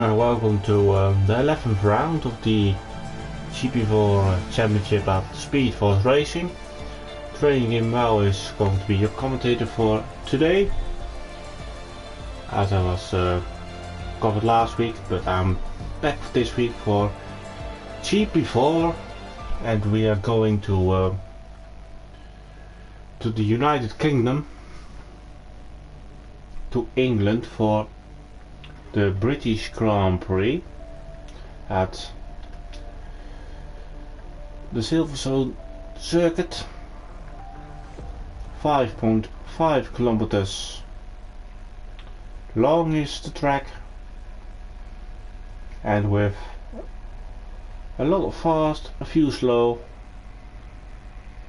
And welcome to the 11th round of the GP4 Championship at Speed Force Racing. Training in Mal is going to be your commentator for today, as I was covered last week, but I'm back this week for GP4, and we are going to the United Kingdom, to England for the British Grand Prix at the Silverstone circuit. 5.5 kilometers long is the track, and with a lot of fast, a few slow,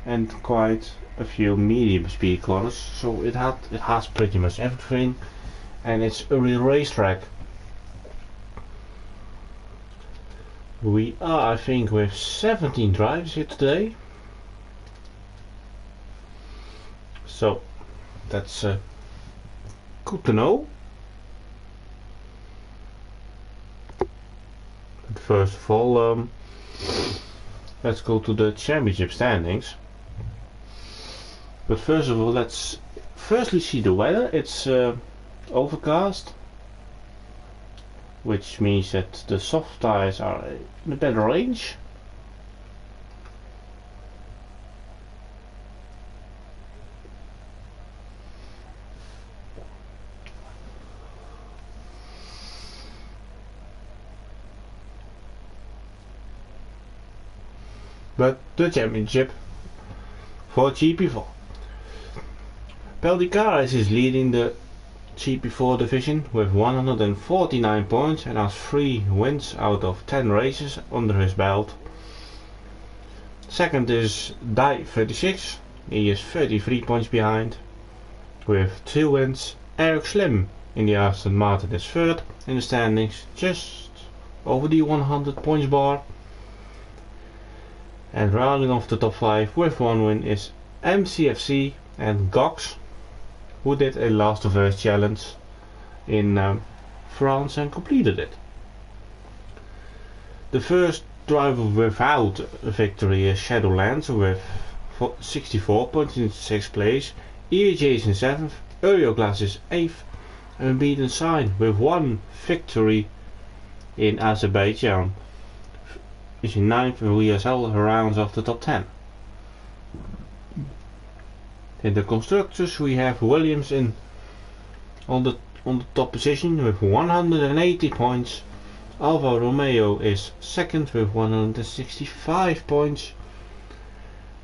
and quite a few medium speed corners, so it has pretty much everything, and it's a real racetrack. We are, I think, with 17 drivers here today, so that's good to know. But first of all, let's go to the championship standings. But first of all, let's firstly see the weather. It's overcast, which means that the soft tires are in a better range. But the championship for GP4. Peldicaris is leading the GP4 division with 149 points and has 3 wins out of 10 races under his belt. Second is Die 36, he is 33 points behind with 2 wins. Eric Slim in the Aston Martin is third in the standings, just over the 100 points bar. And rounding off the top 5 with 1 win is MCFC and Gox, who did a last of Us challenge in France and completed it. The first driver without a victory is Shadowlands with 64 points in 6th place. EJ is in 7th, Glass is 8th, and Beaten Sign with 1 victory in Azerbaijan is in 9th, and WSL rounds off the top 10. In the constructors we have Williams on the top position with 180 points. Alfa Romeo is second with 165 points.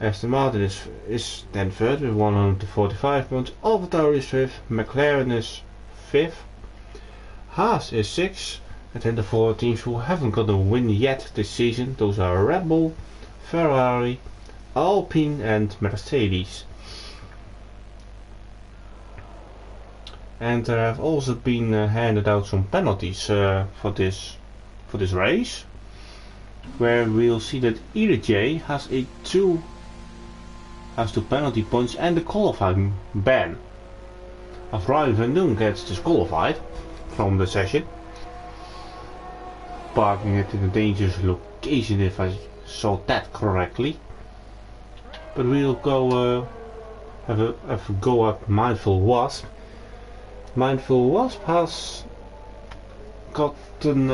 Aston Martin is then third with 145 points. AlphaTauri is fifth. McLaren is fifth. Haas is sixth. And then the 4 teams who haven't got a win yet this season, those are Red Bull, Ferrari, Alpine and Mercedes. And there have also been handed out some penalties for this race, where we'll see that EJ has 2 penalty points and a qualifying ban. As Ryan Van Doon gets disqualified from the session, parking it in a dangerous location, if I saw that correctly. But we'll go have a go at Mindful Wasp. Mindful Wasp has gotten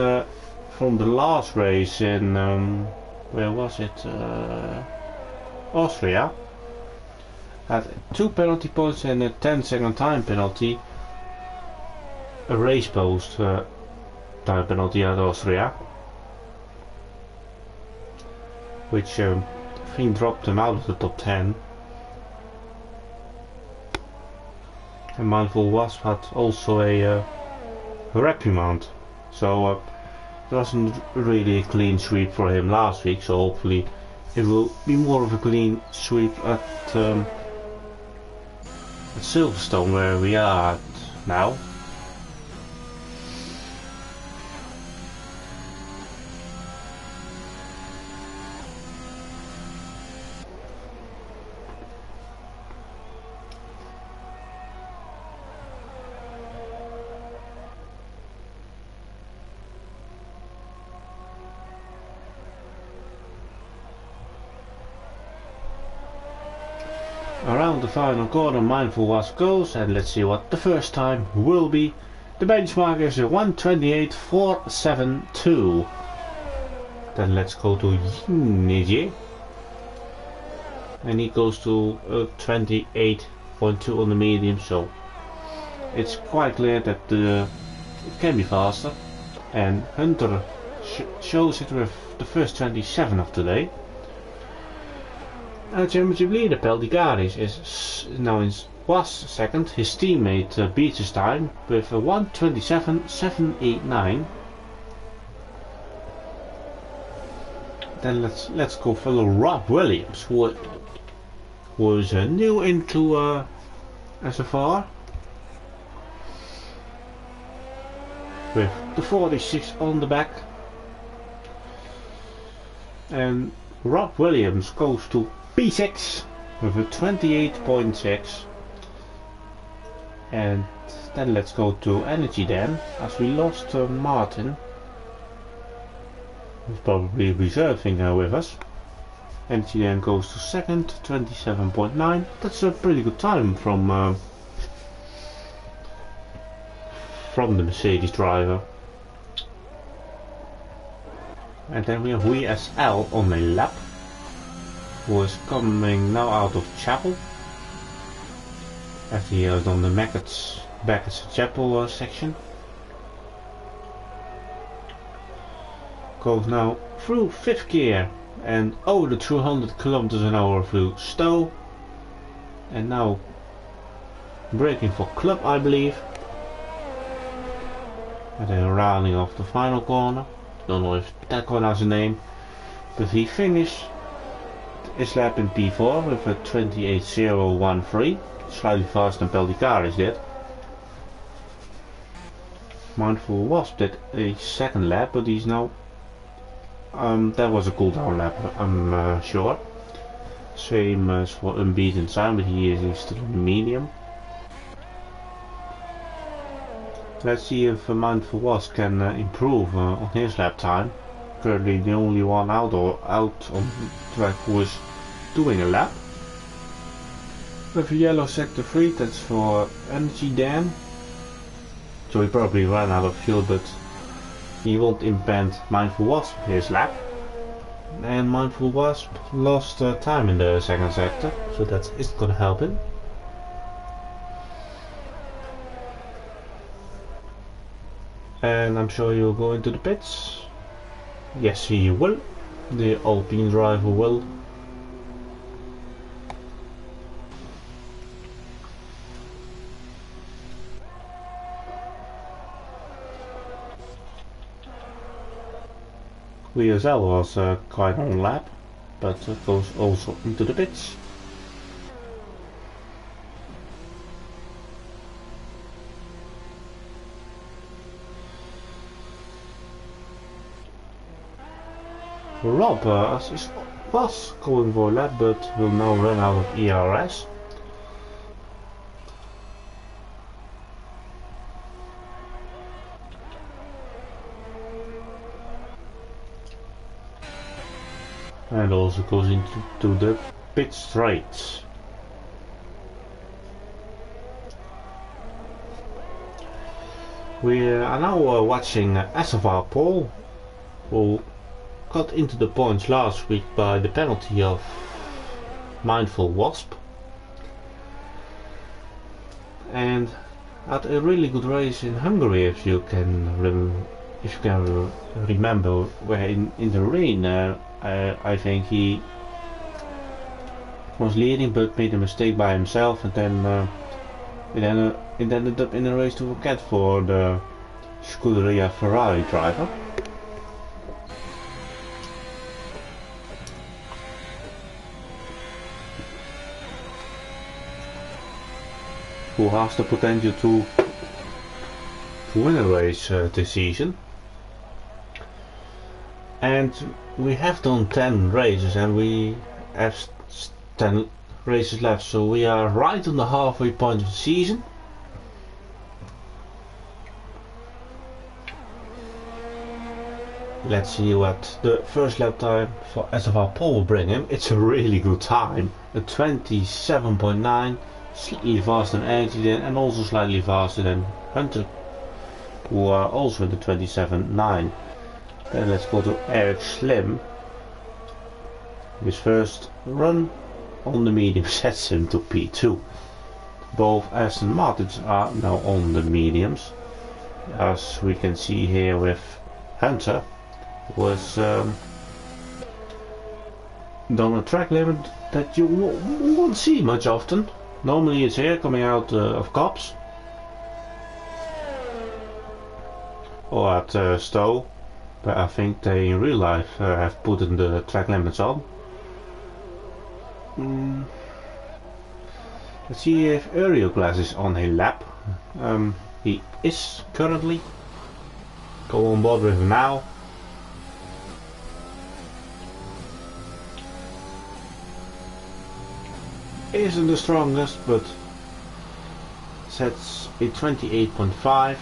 from the last race in where was it? Austria. Had 2 penalty points and a 10-second time penalty. A race post time penalty at Austria, which I think dropped him out of the top 10. And Mindful Wasp had also a reprimand, so it wasn't really a clean sweep for him last week, so hopefully it will be more of a clean sweep at Silverstone, where we are at now. Around the final corner, Mindful Wasp goes, and let's see what the first time will be. The benchmark is 1:28.472. Then let's go to Niji, and he goes to 28.2 on the medium, so it's quite clear that it can be faster. And Hunter shows it with the first 27 of today. Championship leader Peldigaris was second. His teammate beats his time with a 1:27.789. Then let's go follow Rob Williams, who was new into SFR, with the 46 on the back. And Rob Williams goes to P6 with a 28.6. And then let's go to Energy Dan, as we lost Martin, who's probably reserving with us. Energy Dan goes to second, 27.9. That's a pretty good time from the Mercedes driver. And then we have WSL on a lap, who is coming now out of Chapel, after he has done the Beckett's Chapel section. Goes now through 5th gear and over the 200 kilometers an hour through Stowe, and now braking for Club, I believe, and then rounding off the final corner. Don't know if that corner has a name, but he finished his lap in P4 with a 28.013, slightly faster than Peldigaris did. Mindful Wasp did a second lap, but he's now that was a cooldown lap, I'm sure. Same as for Unbeaten Time, but he is still in the medium. Let's see if Mindful Wasp can improve on his lap time. Currently the only one out on track who is doing a lap. With a yellow sector 3, that's for Energy Dan. So he probably ran out of fuel, but he won't impede Mindful Wasp his lap. And Mindful Wasp lost time in the second sector, so that isn't gonna help him. And I'm sure he'll go into the pits. Yes, he will. The Alpine driver will. WSL was quite on lap, but goes also into the pits. Rob was going for a lap, but will now run out of ERS. And also goes into the pit straight. We are now watching SFR Paul, who got into the points last week by the penalty of Mindful Wasp, and had a really good race in Hungary, if you can remember, where in the rain I think he was leading but made a mistake by himself, and then it ended up in a race to forget for the Scuderia Ferrari driver. Who has the potential to win a race this season. And we have done 10 races and we have 10 races left, so we are right on the halfway point of the season. Let's see what the first lap time for SFR Paul will bring him. It's a really good time, a 27.9, slightly faster than S10 and also slightly faster than Hunter, who are also in the 27.9. Then let's go to Eric Slim. His first run on the medium sets him to P2. Both Aston Martins are now on the mediums, as we can see here with Hunter, was done a track limit that you won't see much often. Normally it's here coming out of Cops or at Stowe, but I think they in real life have put in the track limits on. Let's see if Glass is on a lap. He is currently. Go on board with him now. Isn't the strongest, but sets a 28.5.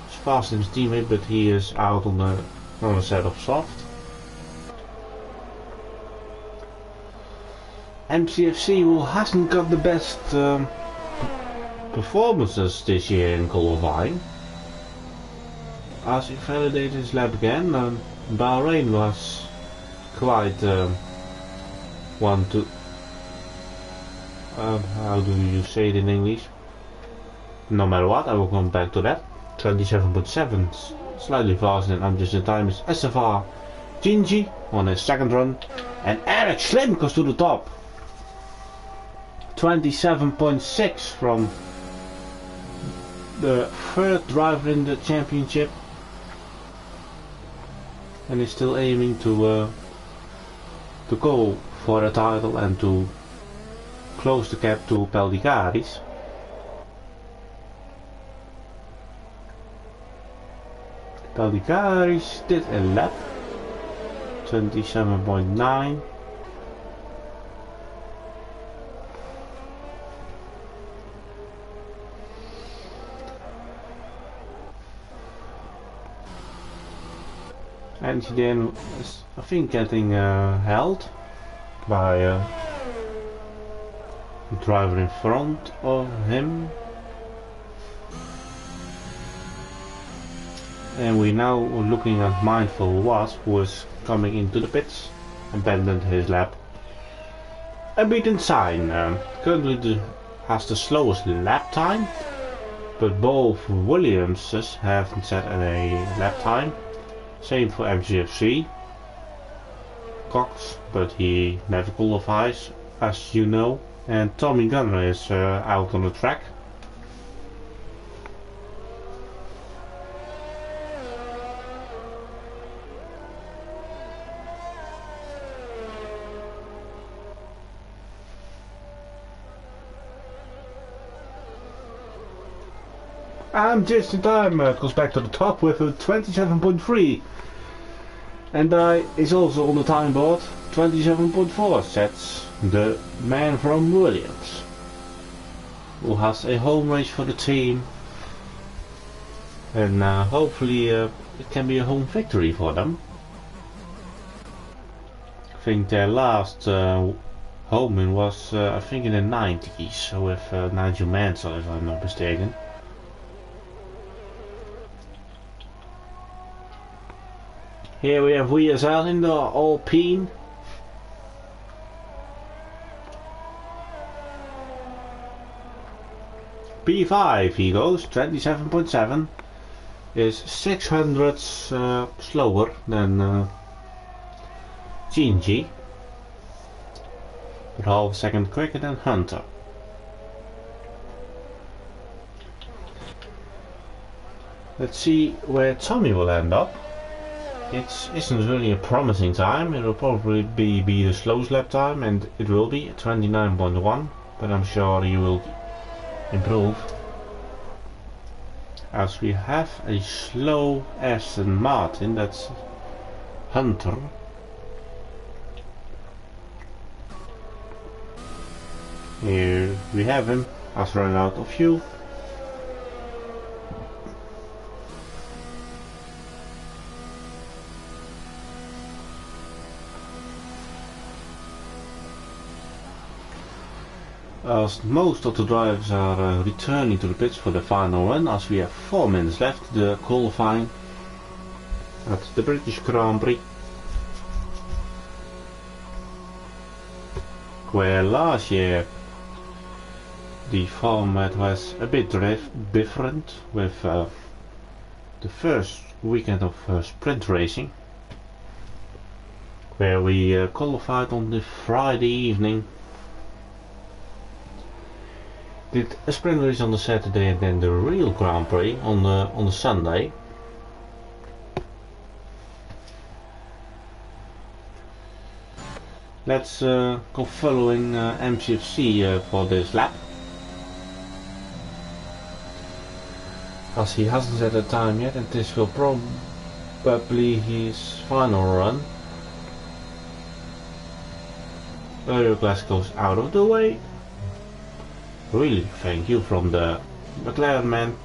It's faster than his teammate, but he is out on a set of soft. MCFC who hasn't got the best performances this year in qualifying, as he validated his lap again. Bahrain was quite one to how do you say it in English? No matter what, I will come back to that. 27.7, slightly faster than I'm just in time is SFR Gingy on his second run, and Eric Slim goes to the top. 27.6 from the third driver in the championship, and is still aiming to go for the title and to close the gap to Peldicaris. Peldicaris did a lap, 27.9. And he then is, I think, getting held by the driver in front of him. And we now are looking at Mindful Wasp, who is coming into the pits, abandoned his lap. A beaten sign currently has the slowest lap time, but both Williamses haven't set a lap time. Same for MGFC Cox, but he never qualifies, as you know. And Tommy Gunner is out on the track. And just in time goes back to the top with a 27.3. And is also on the time board. 27.4 sets the man from Williams, who has a home race for the team, and hopefully it can be a home victory for them. I think their last home win was I think in the 90s with Nigel Mansell, if I'm not mistaken. Here we have WSL in the Alpine. P5 he goes, 27.7, is 600ths slower than Gingy, but half a second quicker than Hunter. Let's see where Tommy will end up. It isn't really a promising time. It will probably be the slowest lap time, and it will be 29.1, but I'm sure he will improve, as we have a slow Aston Martin, that's Hunter. Here we have him, has run out of fuel. as most of the drivers are returning to the pits for the final run, as we have 4 minutes left the qualifying at the British Grand Prix, where last year the format was a bit different with the first weekend of sprint racing, where we qualified on the Friday evening, did a sprint race on the Saturday, and then the real Grand Prix on the Sunday. Let's go following MCFC for this lap, as he hasn't set a time yet, and this will probably his final run. Earlier glass goes out of the way. Really thank you from the McLaren man.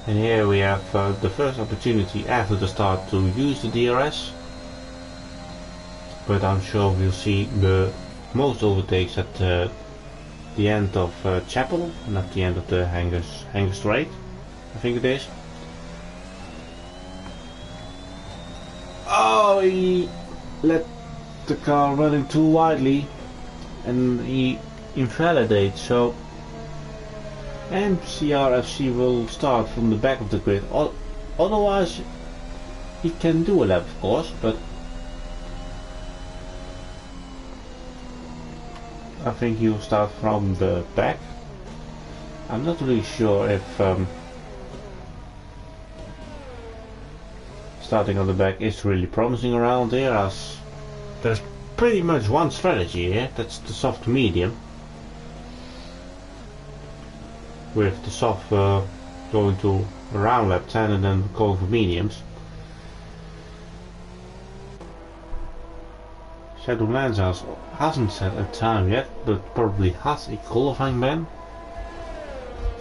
And here we have the first opportunity after the start to use the DRS, but I'm sure we'll see the most overtakes at the end of Chapel, and at the end of the Hanger Straight, I think it is. Oh, he let the car running too widely and he invalidates, so MCRFC will start from the back of the grid. Otherwise he can do a lap, of course, but I think he'll start from the back. I'm not really sure if starting on the back is really promising around here, as there's pretty much one strategy here, that's the soft medium, with the soft going to around lap 10 and then going for mediums. Shadowlands hasn't set a time yet, but probably has a qualifying ban,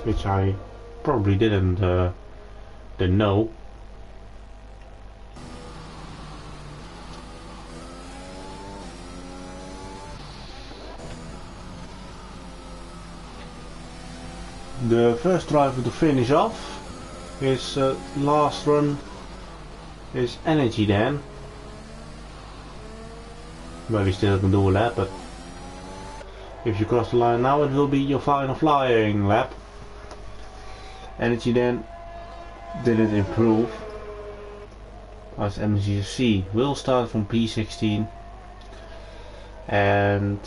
which I probably didn't know. The first driver to finish off his last run is Energy Dan. Well, we still can do a lap, but if you cross the line now, it will be your final flying lap. Energy Dan didn't improve, as MGC will start from P16, and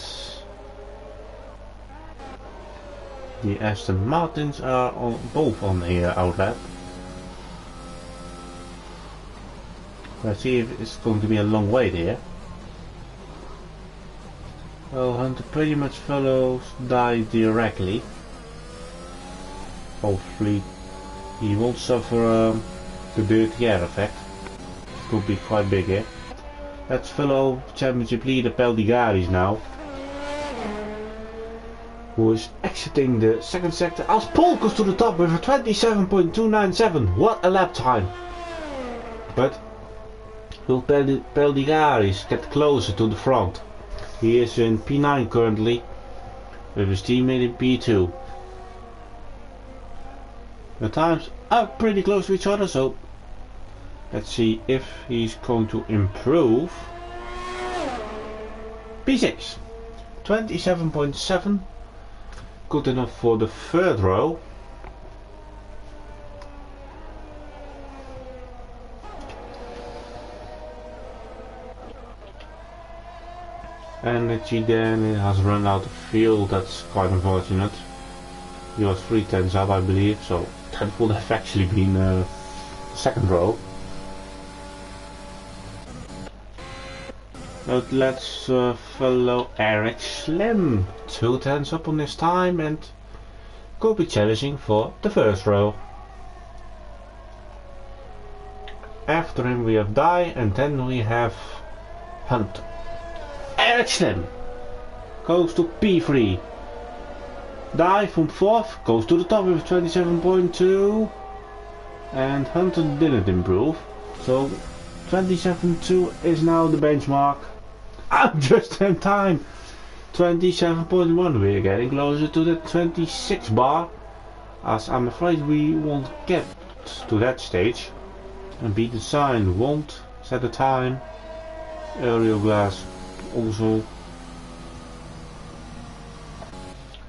the Aston Martins are both on the outlap. Let's see if it's going to be a long wait here. Well, Hunter pretty much follows Die directly. Hopefully he won't suffer the dirty air effect. Could be quite big here. Let's follow championship leader Peldigaris now, who is exiting the second sector as Paul goes to the top with a 27.297. What a lap time! But will Peldigaris get closer to the front? He is in P9 currently, with his teammate in P2. The times are pretty close to each other, so let's see if he's going to improve. P6, 27.7, good enough for the third row. Energy then has run out of fuel. That's quite unfortunate. He was 3/10 up, I believe, so that would have actually been second row. But let's follow Eric Slim, 2/10 up on this time, and could be challenging for the first row. After him we have Die, and then we have Hunt. Eric Slim goes to P3. Die from 4th goes to the top with 27.2, and Hunter didn't improve, so 27.2 is now the benchmark. I'm just in time. 27.1. We're getting closer to the 26 bar. As I'm afraid we won't get to that stage. And beat the sign won't set a time. Aerial glass also.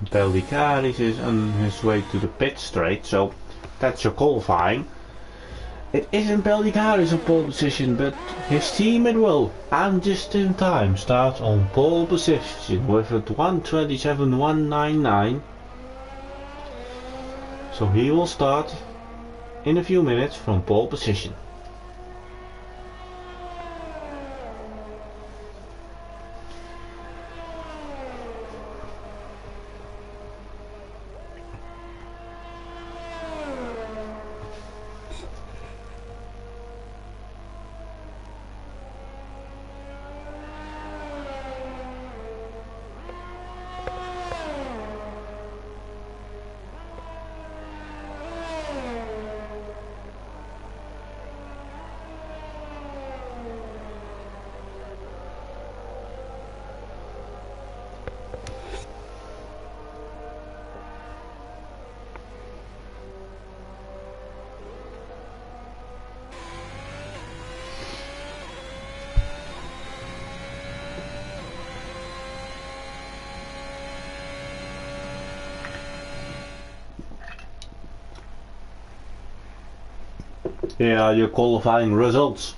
Pellicaris is on his way to the pit straight, so that's your qualifying. It isn't Pellicaris on pole position, but his teammate will. And just in time starts on pole position with a 1:27.199. So he will start in a few minutes from pole position. Here are your qualifying results.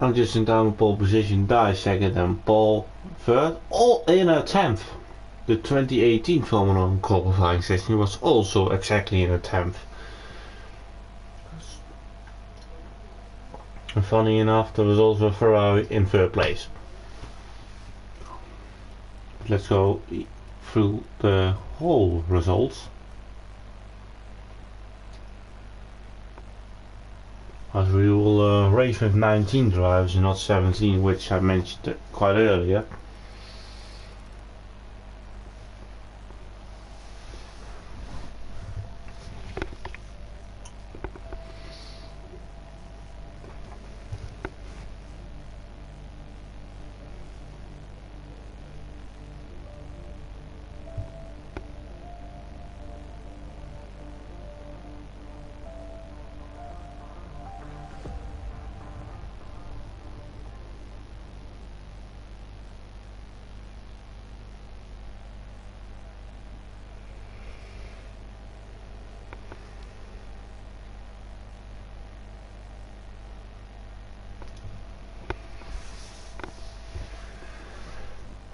I'm just in time pole position, Die second and Paul third, all in a 10th. The 2018 Formula 1 qualifying session was also exactly in a 10th. And funny enough, there was also a Ferrari in third place. Let's go through the whole results. As we will race with 19 drivers and not 17, which I mentioned quite earlier.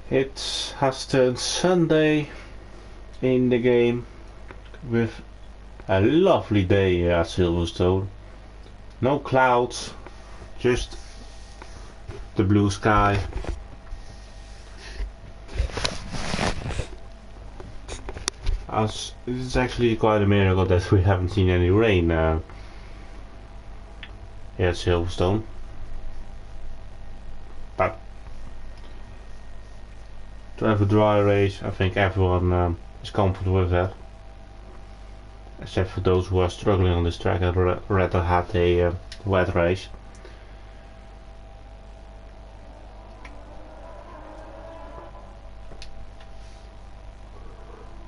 It has turned Sunday in the game with a lovely day here at Silverstone. No clouds, just the blue sky. As it's actually quite a miracle that we haven't seen any rain here at Silverstone. But to have a dry race, I think everyone is comfortable with that. Except for those who are struggling on this track and rather had a wet race.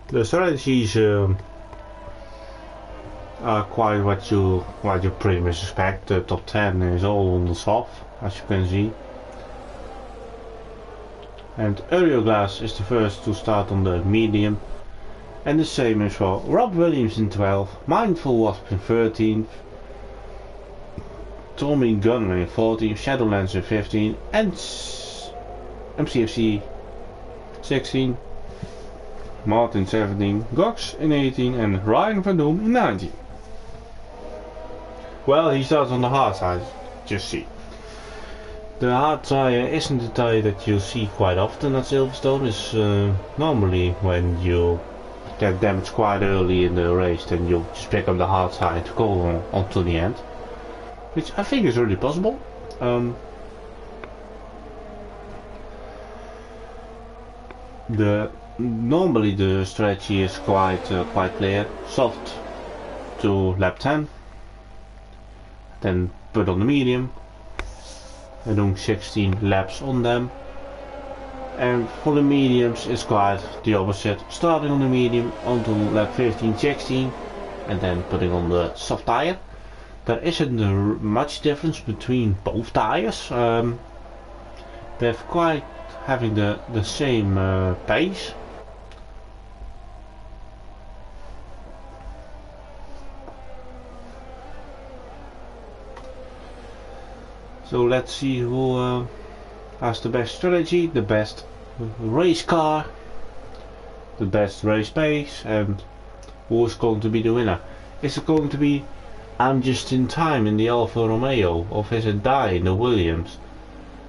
The strategies are quite what you pretty much expect. The top 10 is all on the soft, as you can see. And Aerial Glass is the first to start on the medium. And the same as for Rob Williams in 12th, Mindful Wasp in 13th, Tommy Gunner in 14th, Shadowlands in 15th, and MCFC 16, Martin 17, Gox in 18, and Ryan Van Doom in 19. Well, he starts on the hard side, just see. The hard tyre isn't a tyre that you see quite often at Silverstone. It's normally when you get damaged quite early in the race, then you'll just pick up the hard side to go on to the end, which I think is really possible. Normally the strategy is quite clear: soft to lap 10, then put on the medium, and doing 16 laps on them. And for the mediums it's quite the opposite, starting on the medium until lap 15-16 and then putting on the soft tire. There isn't much difference between both tires. They're quite having the same pace. So let's see who has the best strategy, the best race car, the best race pace, and who is going to be the winner. Is it going to be I'm Just in Time in the Alfa Romeo, or is it Die in the Williams?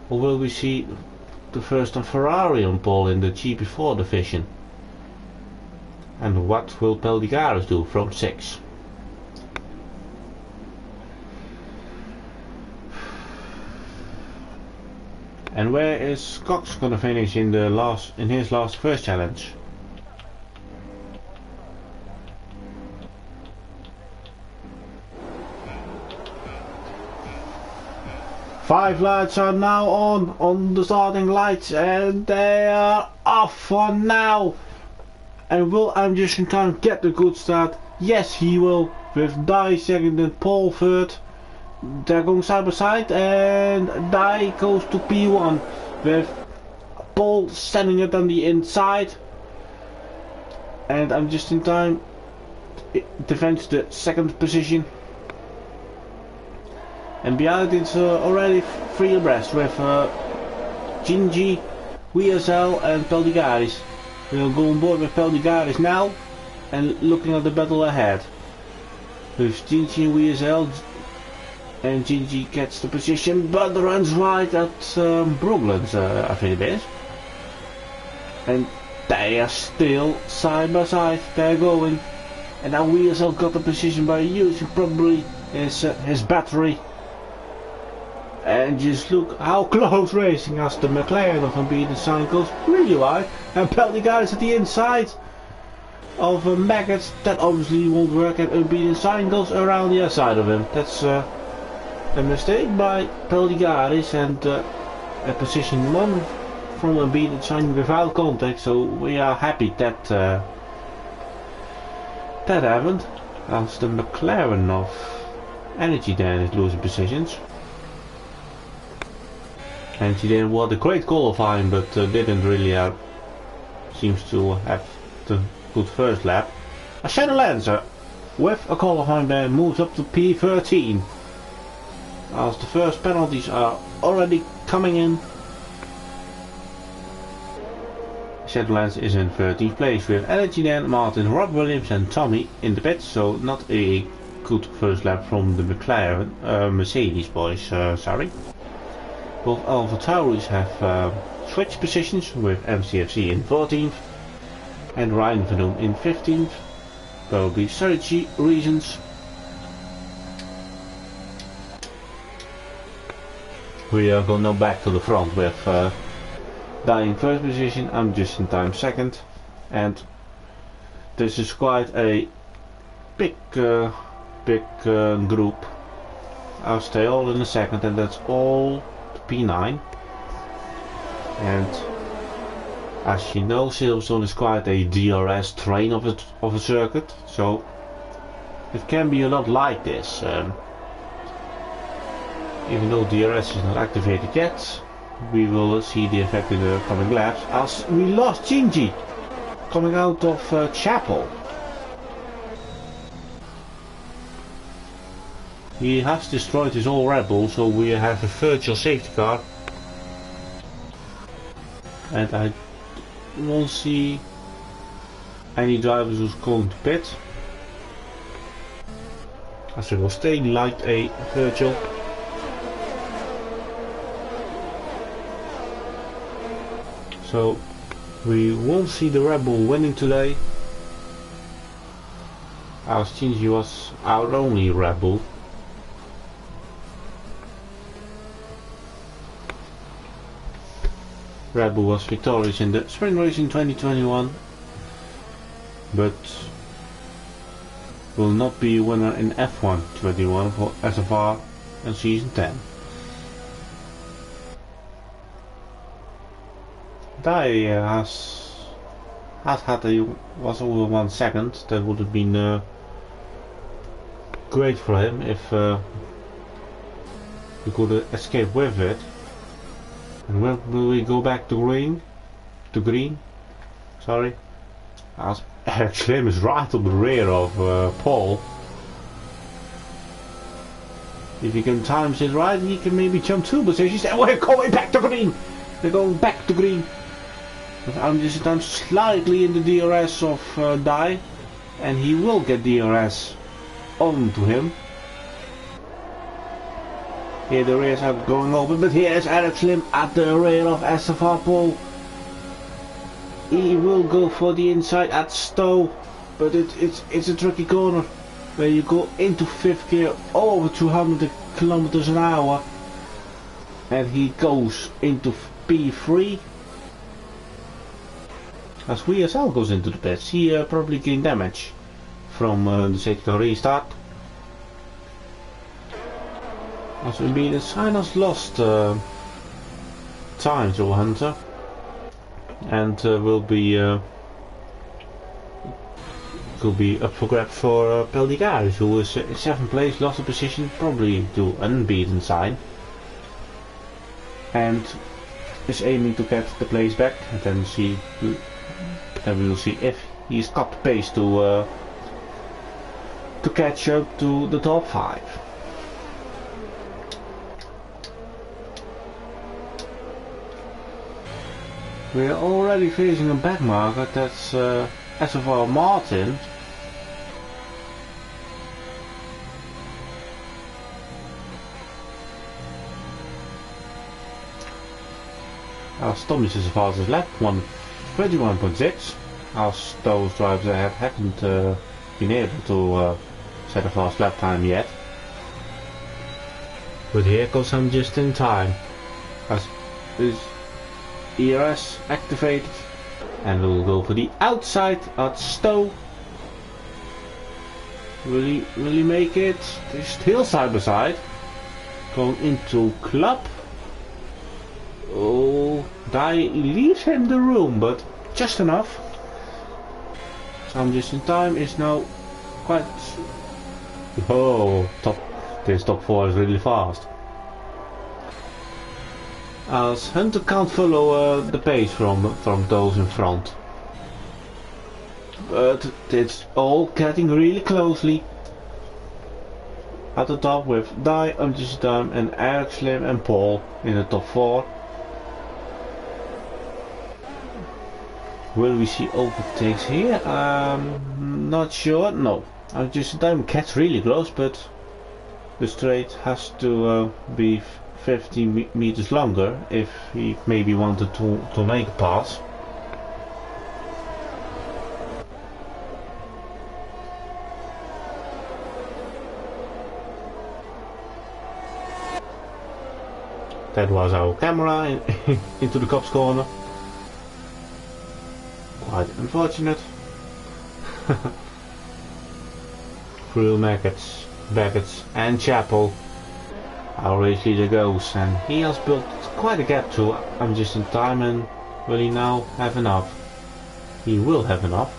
Or will we see the first Ferrari on pole in the GP4 division? And what will Pelligaris do from 6? And where is Cox gonna finish in his last first challenge? Five lights are now on the starting lights, and they are off for now. And will I'm Just in Time get the good start? Yes, he will, with Die second and Paul third. They're going side by side, and Die goes to P1 with Paul standing it on the inside, and I'm Just in Time defends the second position. And behind it's already 3 abreast with Gingy, WSL and Pelligaris. We'll go on board with Pelligaris now and looking at the battle ahead. With Gingy and WSL, and Gingy gets the position but runs right at Brooklands, I think it is. And they are still side by side, they're going. And now WSL got the position by using probably his battery. And just look how close racing as the McLaren of Unbeaten Sign goes really wide, and Pelligaris at the inside of Maggots. That obviously won't work, and Unbeaten Sign goes around the other side of him. That's a mistake by Pelligaris, and a position 1 from Unbeaten Sign without contact, so we are happy that that happened, as the McLaren of Energy then is losing positions. And she then had a great qualifying, but didn't really seems to have the good first lap. A Shadow Lancer with a qualifying ban moves up to P13. As the first penalties are already coming in. Shadow Lancer is in 13th place with Energy Dan, Martin, Rob Williams and Tommy in the pits, so not a good first lap from the McLaren, Mercedes boys, sorry. Both Alpha Tauris have switched positions with MCFC in 14th and Ryan Van in 15th, probably strategy reasons. We are going now back to the front with Die in first position, I'm Just in Time second, and this is quite a big group. I'll stay all in a second, and that's all P9. And as you know, Silverstone is quite a DRS train of a circuit, so it can be a lot like this. Even though DRS is not activated yet, we will see the effect in the coming laps, as we lost Gingy coming out of Chapel. He has destroyed his old Red Bull, so we have a virtual safety car. And I won't see any drivers who's going to pit, as it will stay like a virtual. So we won't see the Red Bull winning today, as Gingy was our only Red Bull. Red Bull was victorious in the sprint race in 2021, but will not be winner in F1 21 for SFR and season 10. Dai has had was over 1 second. That would have been great for him if he could escape with it. And when will we go back to green? To green? Sorry. As Eric Slim is right on the rear of Paul. If he can time it right, he can maybe jump 2 positions. And we're going back to green. They're going back to green. But I'm just slightly in the DRS of Dai, and he will get DRS onto him. Here the rears are going open, but here is Eric Slim at the rear of SFR Paul. He will go for the inside at Stowe, but it's a tricky corner where you go into 5th gear over 200 kilometers an hour, and he goes into P3. As VSL goes into the pits, he probably gained damage from the safety car restart. As indeed, Sinos lost time to Hunter, and will be could be up for grabs for Peldigaris, who is in 7th place, lost a position, probably to unbeaten sign, and is aiming to get the place back, and then we will see if he's got the pace to catch up to the top 5. We are already facing a back marker. That's SFR Martin. As Thomas is the fastest lap, 21.6. As those drivers ahead haven't been able to set a fast lap time yet. But here goes I'm just in time. As is ERS activated, and we'll go for the outside at Stowe. Will he make it? He's still side by side. Going into Club. Oh, Dai leaves him the room, but just enough. So I'm just in time is now quite. Oh, this top 4 is really fast. As Hunter can't follow the pace from those in front. But it's all getting really closely. At the top with Dai, Time and Eric Slim and Paul in the top 4. Will we see overtakes here? Not sure. No. Time gets really close, but the straight has to be 50 meters longer if he maybe wanted to make a pass. That was our camera into the cops corner. Quite unfortunate. Through Maggots, Baggots and Chapel. Our race leader goes, and he has built quite a gap to I'm just in time, and will he now have enough? He will have enough.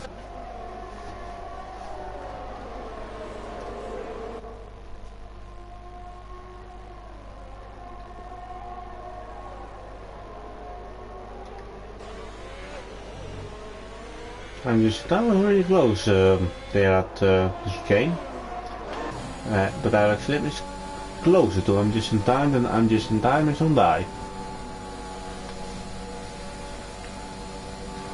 I'm just down really close there at the chicane, but Alex Slim is closer to I'm just in time than I'm just in time is on Dai.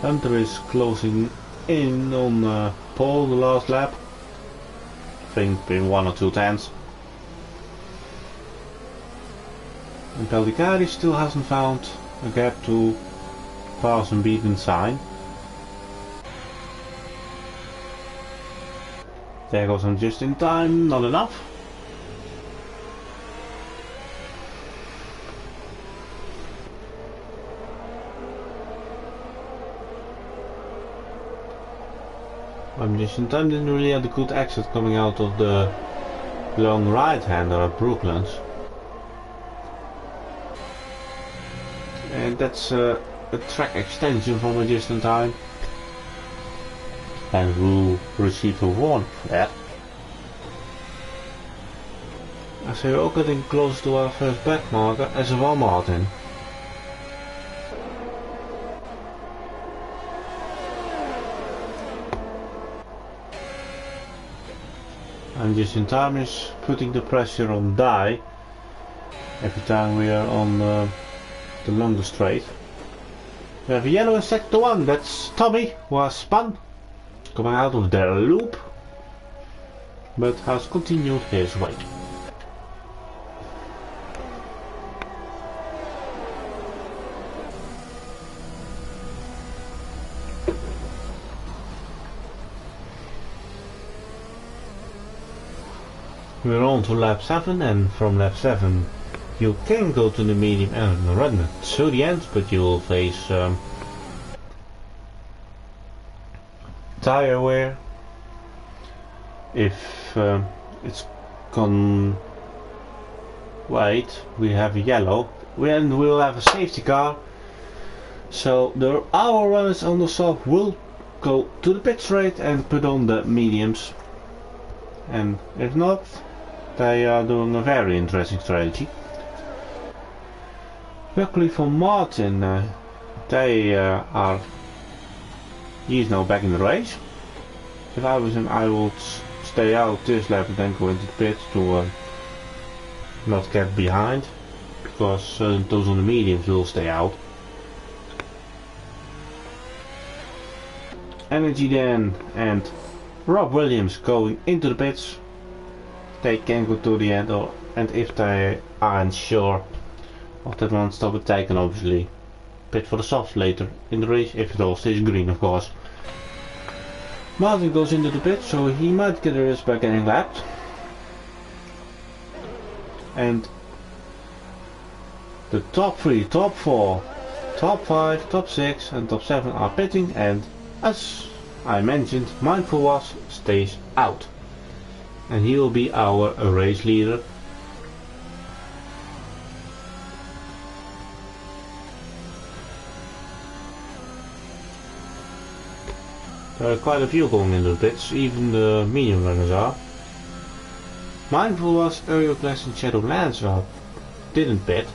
Hunter is closing in on Paul the last lap. I think in 1 or 2 tenths. And Pellicari still hasn't found a gap to pass and beat in sign. There goes I'm just in time, not enough. I'm just in time didn't really have a good exit coming out of the long right hander at Brooklands. And that's a track extension from a distant time, and we'll receive a warning for that. So we're all getting close to our first back marker, as well Martin. And just in time is putting the pressure on die every time we are on the longer straight. We have a yellow in sector 1, that's Tommy, who has spun, coming out of their loop, but has continued his way. We're on to lap 7, and from lap 7 you can go to the medium and run it to the end, but you will face tire wear if it's gone white. We have a yellow, and we'll have a safety car, so our runners on the soft will go to the pit straight and put on the mediums, and if not, they are doing a very interesting strategy. Luckily for Martin, he's now back in the race. If I was him, I would stay out this lap and then go into the pit to not get behind, because those on the mediums will stay out. Energy then and Rob Williams going into the pits. They can go to the end, and if they aren't sure of that one stop, they can obviously pit for the softs later in the race, if it all stays green, of course. Martin goes into the pit, so he might get a risk by getting lapped. And the top 3, top 4, top 5, top 6 and top 7 are pitting, and as I mentioned, Mindful Was stays out. And he will be our race leader. There are quite a few going into the pits, even the medium runners are. Mindful Was, Euroclass and Shadowlands didn't pit.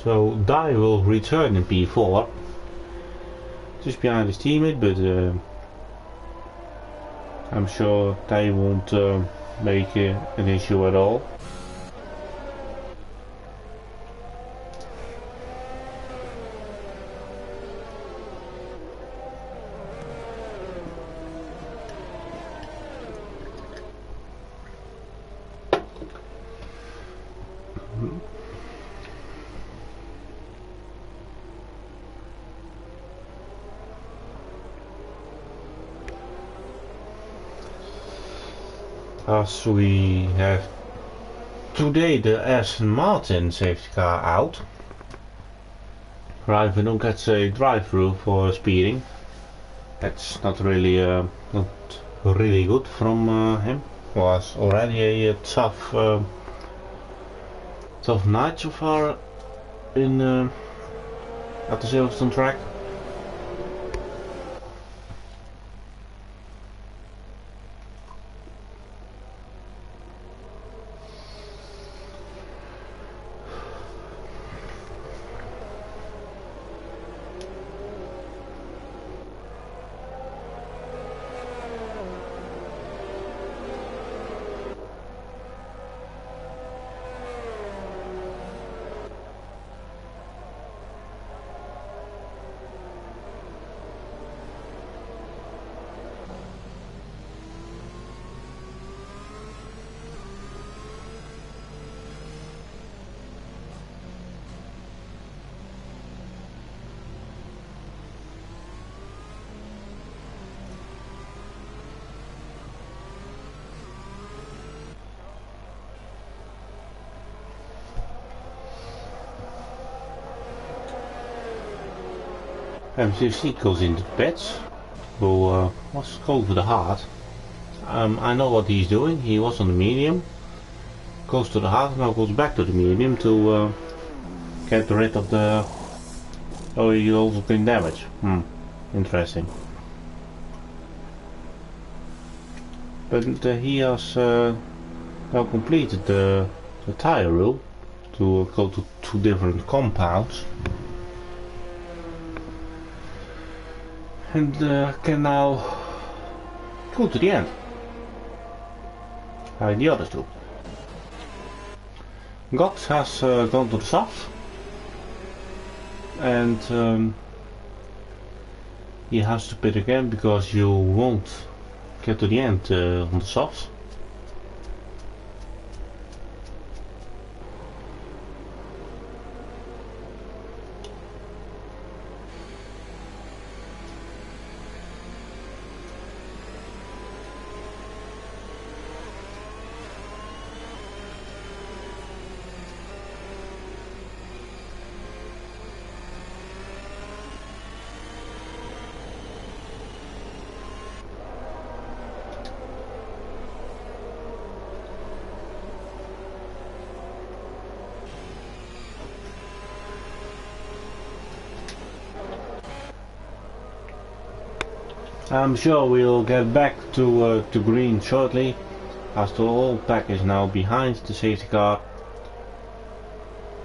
So Dai will return in P4. Just behind his teammate, but I'm sure they won't make an issue at all. As we have today the Aston Martin safety car out. Raven gets a drive-through for speeding. That's not really good from him. Was already a tough night so far in at the Silverstone track. M15 goes into the pits, who was going to the hard. I know what he's doing. He was on the medium, goes to the hard, now goes back to the medium to get rid of the... Oh, you also can damage. Interesting. But he has now completed the tire rule to go to 2 different compounds. And can now go to the end. Like the others do. Gox has gone to the softs. And he has to pit again because you won't get to the end on the softs. I'm sure we'll get back to green shortly, as the whole pack is now behind the safety car,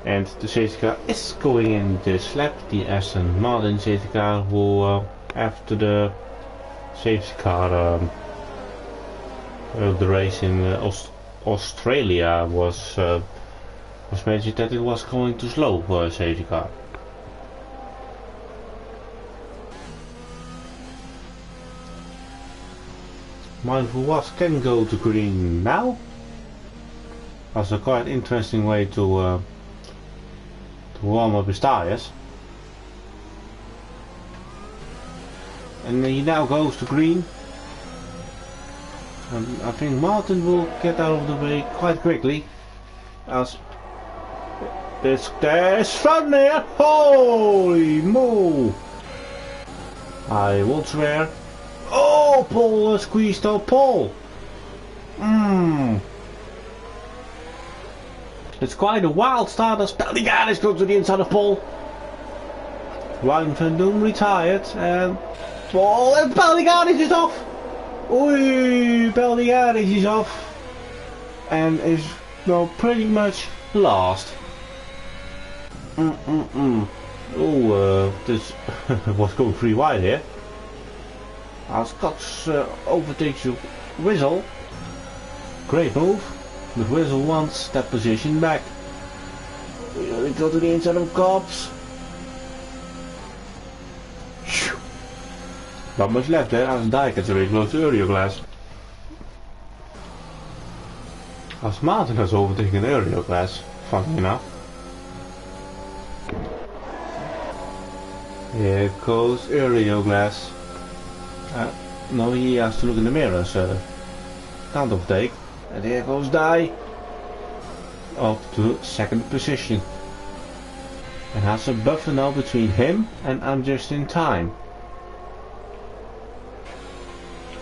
and the safety car is going in this lap, the S10 Martin safety car, who after the safety car the race in Australia was mentioned that it was going too slow for a safety car. Mindful Was can go to green now. That's a quite interesting way to warm up his tires. And he now goes to green. And I think Martin will get out of the way quite quickly. As there's fun there! Holy moo! I won't swear. Oh, Paul squeezed out Paul. It's quite a wild start as Pelliganis goes to the inside of Paul. Ryan van Doom retired and Paul and Pelliganis is off. Oei, Pelliganis is off and is now pretty much last. Oh, this was going free wide here. As Cox overtakes you, Whistle. Great move, but Whistle wants that position back. We go to the inside of Cops. Not much left there, as Dijk gets very close to Area Glass. As Martin has overtaken Area Glass, funny enough. Here goes Area Glass. No, he has to look in the mirrors. Can't overtake. And here goes Dai. Up to 2nd position. And has a buffer now between him and I'm Just in Time.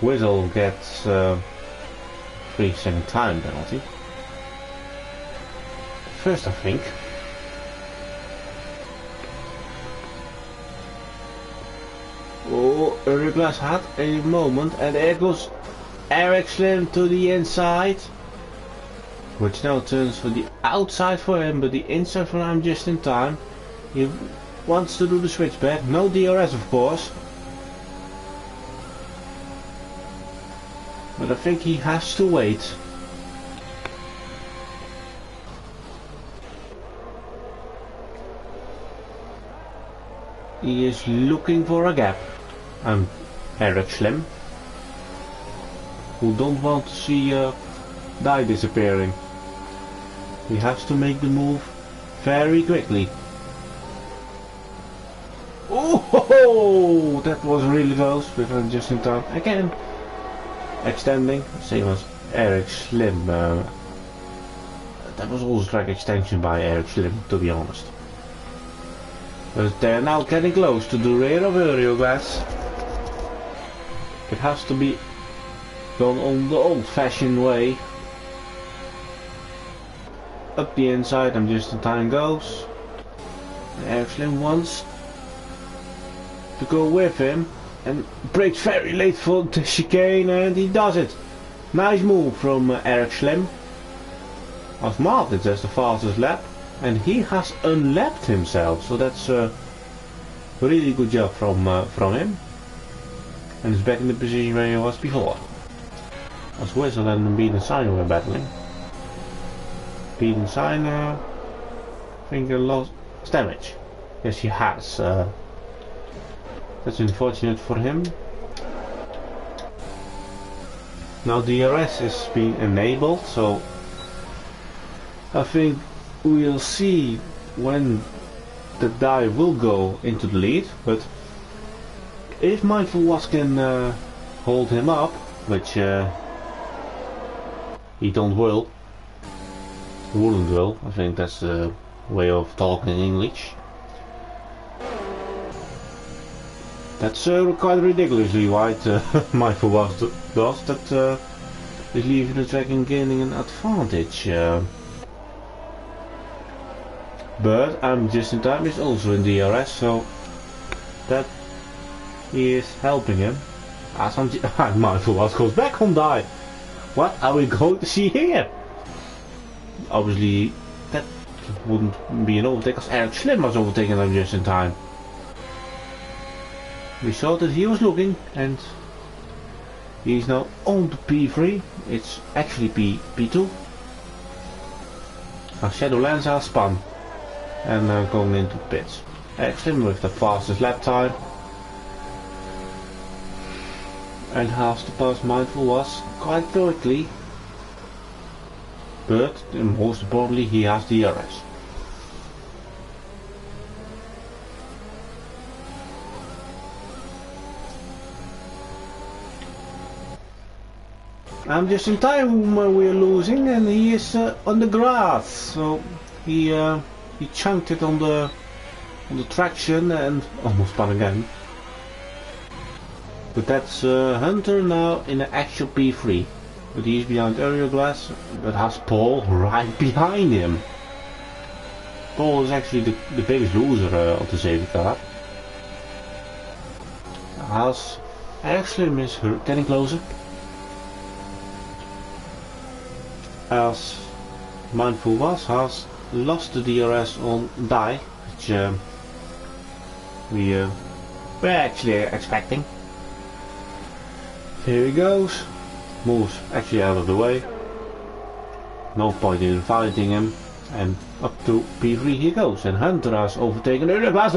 Whistle gets 3-second time penalty. First, I think. Oh, Uruglas had a moment, and there goes Eric Slim to the inside, which now turns for the outside for him, but the inside for I'm Just in Time. He wants to do the switchback, no DRS of course, but I think he has to wait. He is looking for a gap. I'm Eric Slim, who don't want to see Dai disappearing. He has to make the move very quickly. Oh, that was really close, but Just in Time again. Extending, same as Eric Slim. That was also track extension by Eric Slim, to be honest. But they're now getting close to the rear of Euroglass. It has to be done on the old-fashioned way. Up the inside, I'm Just in Time goes. Eric Slim wants to go with him and breaks very late for the chicane, and he does it. Nice move from Eric Slim. As Martin does the fastest lap, and he has unlapped himself, so that's a really good job from him. And he's back in the position where he was before. As Whistle and Beat and Signer were battling. Beat and Signer, I think he lost damage. Yes, he has. That's unfortunate for him. Now DRS is being enabled, so I think we'll see when the die will go into the lead, but if Mindful Was can hold him up, which he wouldn't will, I think that's the way of talking in English. That's quite ridiculously wide Mindful Was does, that is leaving the track and gaining an advantage. But I'm just in time is also in DRS, so that is helping him. As Mindful Was goes back on die. What are we going to see here? Obviously that wouldn't be an overtake, because Eric Slim was overtaking him just in time. We saw that he was looking, and he's now on to P3. It's actually P2. Now Shadowlands are spun and going into pits. Eric Slim with the fastest lap time, and has to pass Mindful Was quite quickly, but most importantly he has DRS. I'm just in time we're losing, and he is on the grass, so he chunked it on the traction and almost spun again. But that's Hunter now in the actual P3, but he's behind Area Glass, but has Paul right behind him. Paul is actually the biggest loser of the safety car. As Eric Slim is getting closer. As Mindful Was has lost the DRS on die, which we were actually expecting. Here he goes, moves actually out of the way, no point in fighting him, and up to P3 he goes, and Hunter has overtaken Area Glass.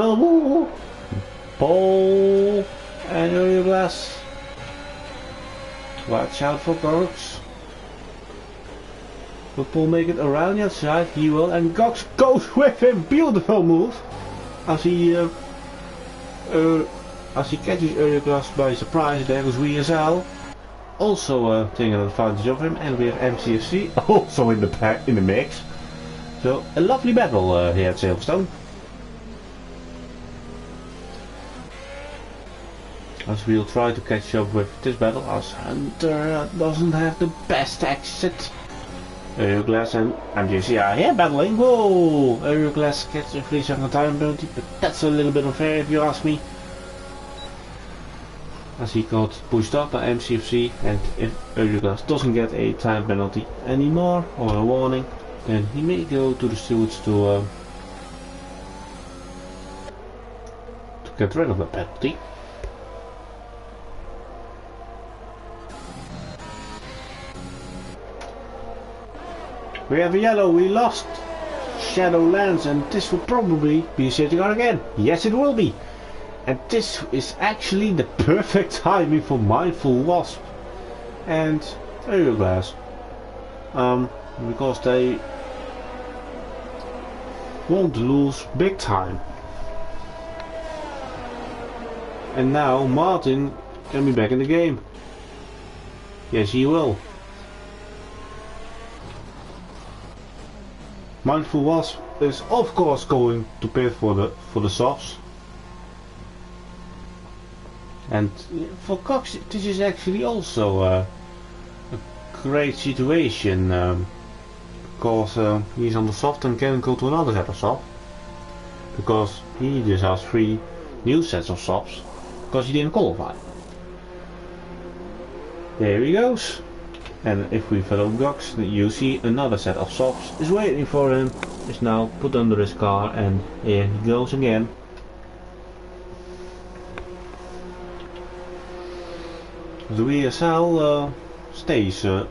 Paul and Area Glass, watch out for Gorks. Will Paul make it around the outside? He will, and Gox goes with him. Beautiful move. As he catches Area Glass by surprise, there goes WSL. Also taking advantage of him, and we have MCFC also in the mix. So a lovely battle here at Silverstone. As we'll try to catch up with this battle, as Hunter doesn't have the best exit. Area Glass and MGC are here battling. Whoa! Area Glass gets a 3-second time penalty, but that's a little bit unfair if you ask me. As he got pushed up by MCFC, and if Area Glass doesn't get a time penalty anymore, or a warning, then he may go to the stewards to get rid of the penalty. We have a yellow, we lost Shadowlands, and this will probably be a safety car again. Yes, it will be. And this is actually the perfect timing for Mindful Wasp and Area Glass. Because they won't lose big time. And now Martin can be back in the game. Yes, he will. Mindful Wasp is of course going to pit for the softs. And for Cox this is actually also a great situation, because he's on the soft and can go to another set of soft. because he just has 3 new sets of softs because he didn't qualify. There he goes. And if we follow Gox, you see another set of softs is waiting for him. Is now put under his car, and here he goes again. The VSL stays on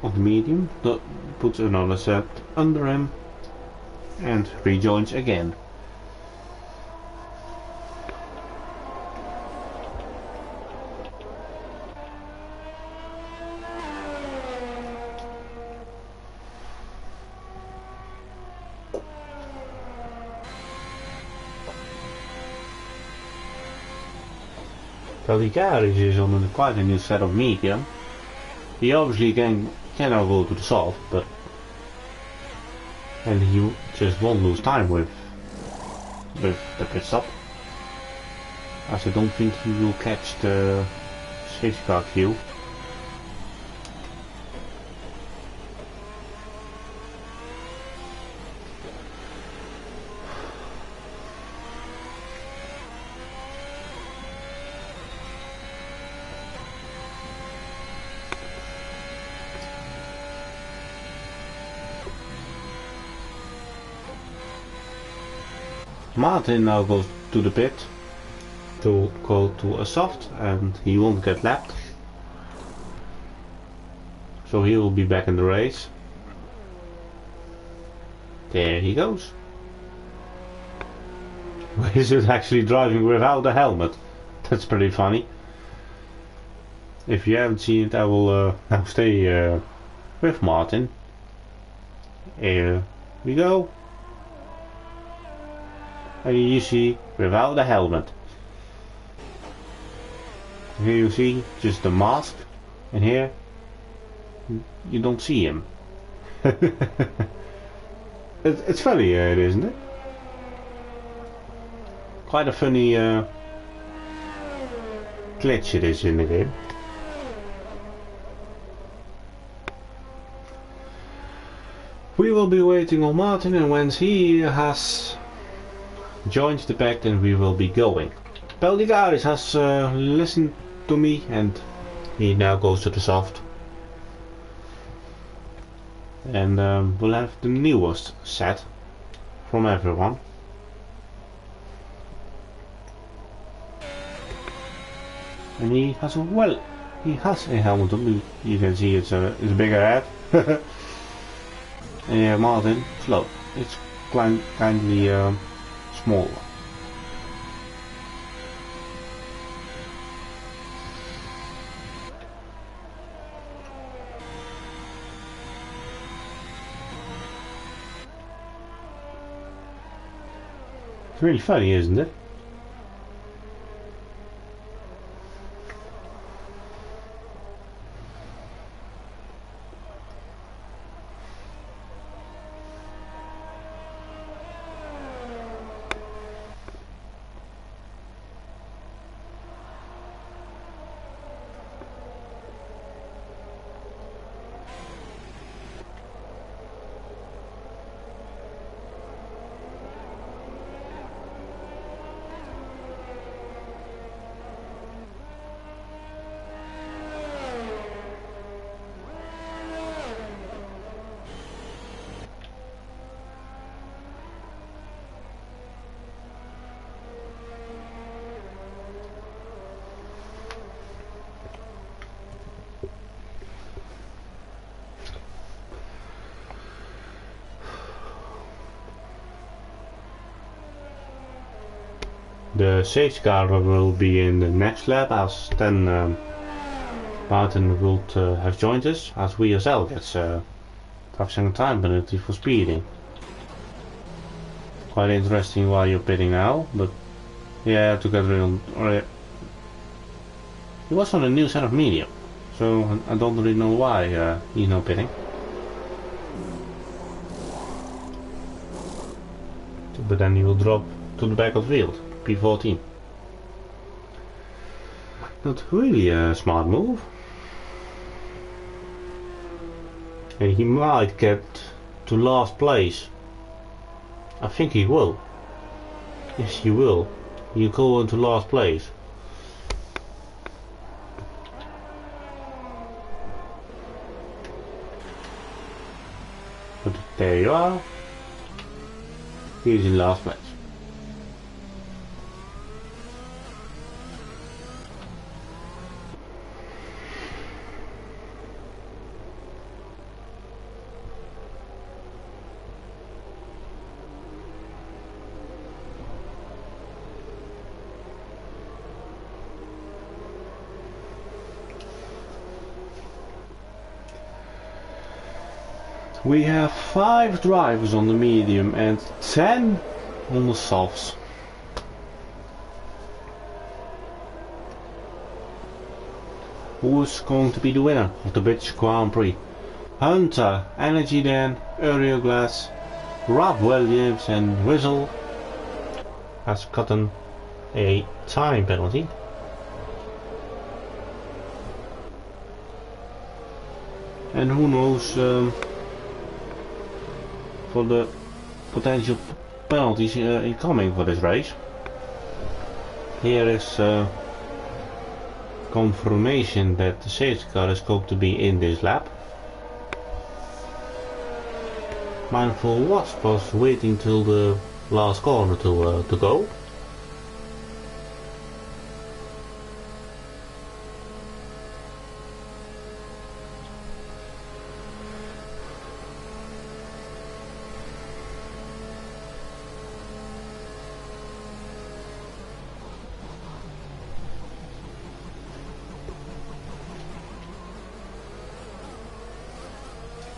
the medium, puts another set under him and rejoins again. Pellicaris is on quite a new set of medium. He obviously cannot go to the soft, but and he just won't lose time with the pit stop, as I don't think he will catch the safety car queue. Martin now goes to the pit to go to a soft, and he won't get lapped, so he will be back in the race. There he goes. He's actually driving without a helmet. That's pretty funny. If you haven't seen it, I will now stay with Martin. Here we go. And you see without the helmet. Here you see just the mask, and here you don't see him. It's funny, isn't it? Quite a funny glitch it is in the game. We will be waiting on Martin, and once he has joined the pack, then we will be going. Pellicaris has listened to me, and he now goes to the soft. And we'll have the newest set from everyone. And he has a helmet on. You can see it's a bigger head. And yeah, Martin, slow. It's kindly small. It's really funny, isn't it? The safety car will be in the next lap, as then Martin will have joined us, as VSL gets 5-second time penalty for speeding. Quite interesting why you're pitting now, but yeah, together on. He was on a new set of medium, so I don't really know why he's not pitting. But then he will drop to the back of the field. P14. Not really a smart move. And he might get to last place. I think he will. Yes, you will. You go into last place. But there you are. He's in last place. We have 5 drivers on the medium and 10 on the softs. Who's going to be the winner of the British Grand Prix? Hunter, Energy Dan, Uriel Glass, Rob Williams and Whistle has gotten a time penalty. And who knows for the potential penalties incoming for this race. Here is confirmation that the safety car is going to be in this lap. Mindful Wasp was waiting till the last corner to go.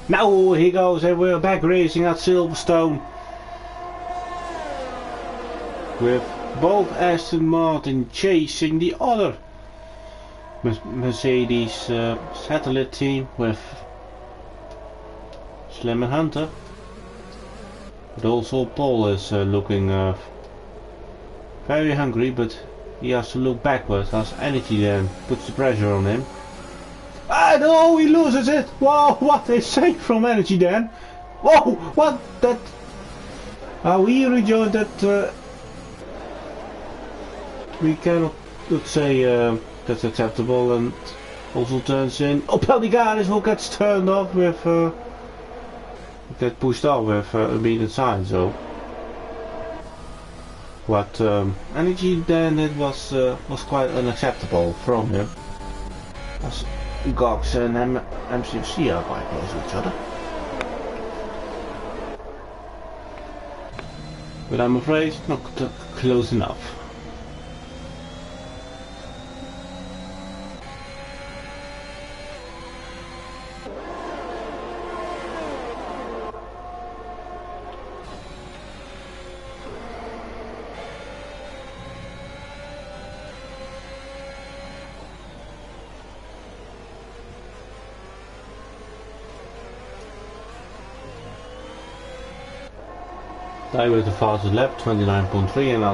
Now he goes and we're back racing at Silverstone with both Aston Martin chasing the other Mercedes satellite team with Slim and Hunter, but also Paul is looking very hungry, but he has to look backwards as Energy then puts the pressure on him. Ah no, he loses it! Whoa, what a save from Energy Dan! Whoa, what that? We rejoined that. We cannot say that's acceptable, and also turns in. Oh, Pelligaris will get turned off with. Get pushed off with a immediate sign. So what Energy Dan did was quite unacceptable from him. Gox and MCFC are quite close to each other. But I'm afraid not close enough. Guy with the fastest lap, 29.3, and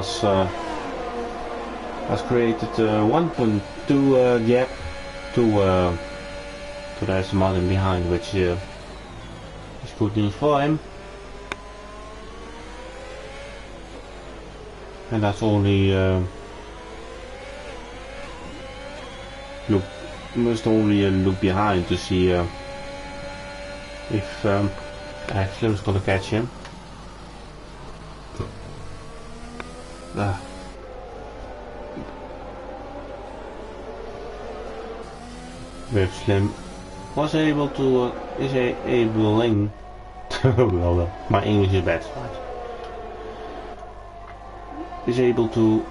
has created 1.2 gap to the Aston Martin behind, which is good news for him. And that's only must only look behind to see if Slim's gonna catch him. With Slim was able to is enabling well, my English is bad, right? Is able to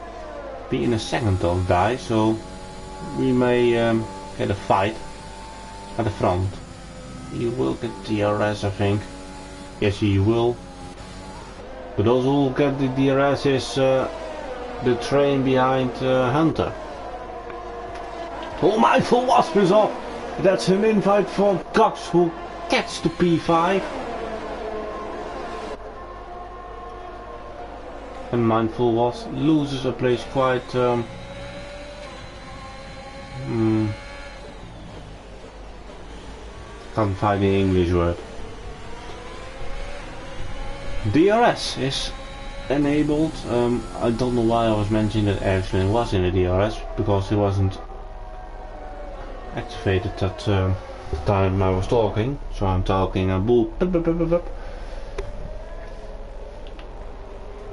be in a second of die, so we may get a fight at the front. You will get DRS, I think. Yes, you will. But those who will get the DRS is the train behind Hunter. Oh, Mindful Wasp is off. That's an invite for Cox, who gets to P5. And Mindful Wasp loses a place quite can't find the English word. DRS is enabled. I don't know why I was mentioning that Ericsson was in the DRS, because it wasn't activated at the time I was talking. So I'm talking a bull.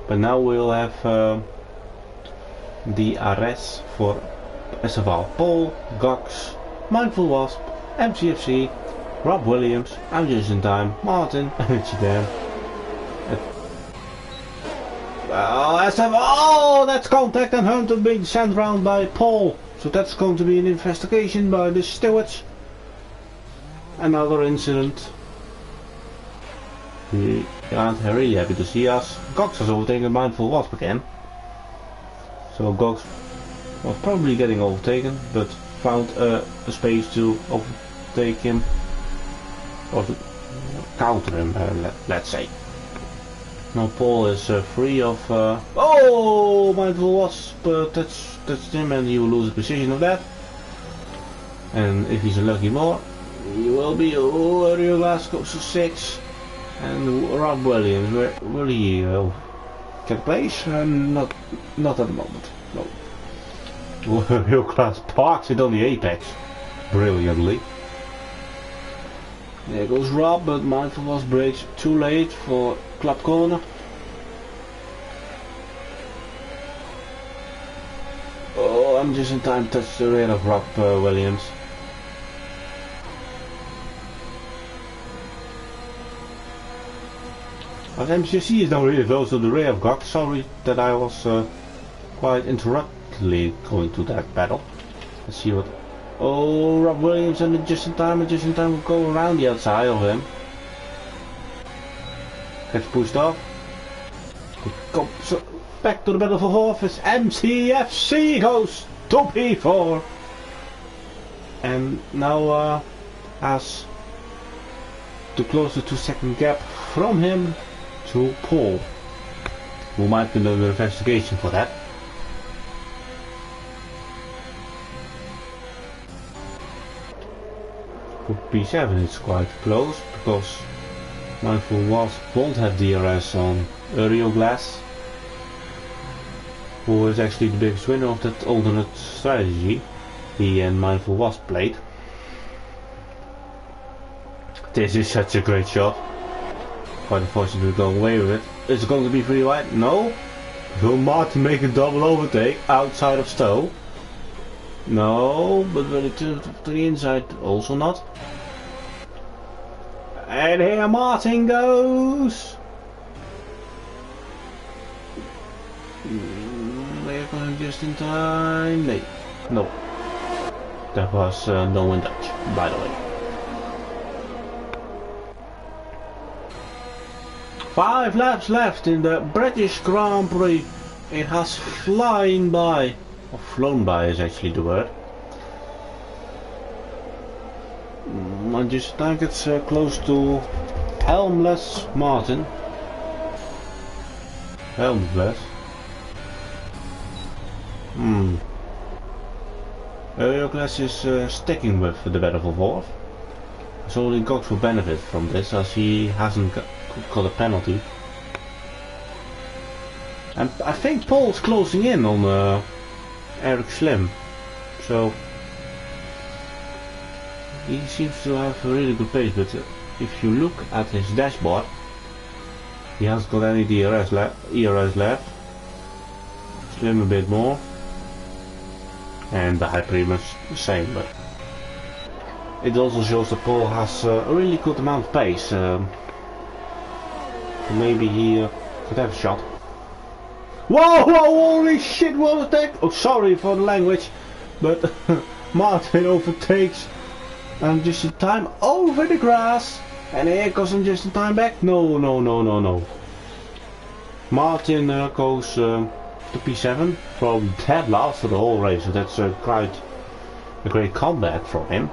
But now we'll have DRS for SFR Paul, Gox, Mindful Wasp, MCFC, Rob Williams, I'm just in time, Martin, HDM. Oh, that's contact and Hunter being sent round by Paul. So that's going to be an investigation by the stewards. Another incident. We aren't really happy to see us. Gox has overtaken Mindful Wasp again. So Gox was probably getting overtaken, but found a space to overtake him. Or to counter him, let's say. Now Paul is free of... oh, Mindful Wasp, that's him, and he will lose the precision of that. And if he's a lucky more, he will be... oh, Rio Glass goes to 6. And Rob Williams, where will he get a place? Not at the moment, no. Rio Glass parks it on the apex, brilliantly. There goes Rob, but Mindful Wasp brakes too late for club corner. Oh, I'm just in time to touch the rear of Rob Williams. But MCC is now really close to the rear of Gox. Sorry that I was quite interruptedly going to that battle. Let's see what... oh, Rob Williams, and just in time will go around the outside of him. Gets pushed off. Go back to the battle for fourth as MCFC goes to P4. And now has to close the 2-second gap from him to Paul, who might do another investigation for that. For P7 it's quite close, because Mindful Wasp won't have DRS on Rio Glass, who is actually the biggest winner of that alternate strategy he and Mindful Wasp played. This is such a great shot. Quite unfortunate we go away with it. Is it going to be free wide? No. Will Martin make a double overtake outside of Stowe? No, but when it to the inside, also not. And here Martin goes. We're going just in time. No. That was no in Dutch, by the way. 5 laps left in the British Grand Prix. It has flying by. Or flown by is actually the word. I just think it's close to helmless Martin. Helmless. Rio Glass is sticking with the battle for fourth. So only Gox will benefit from this, as he hasn't got a penalty. And I think Paul's closing in on Eric Slim, so he seems to have a really good pace, but if you look at his dashboard, he hasn't got any ERS left. Slim a bit more, and the Hyperimus the same, but it also shows that Paul has a really good amount of pace. Maybe he could have a shot. Whoa, holy shit, what was that? Oh, sorry for the language, but Martin overtakes and just in time over the grass, and here goes him just in time back. No. Martin goes to P7 from dead last for the whole race, so that's a great comeback from him.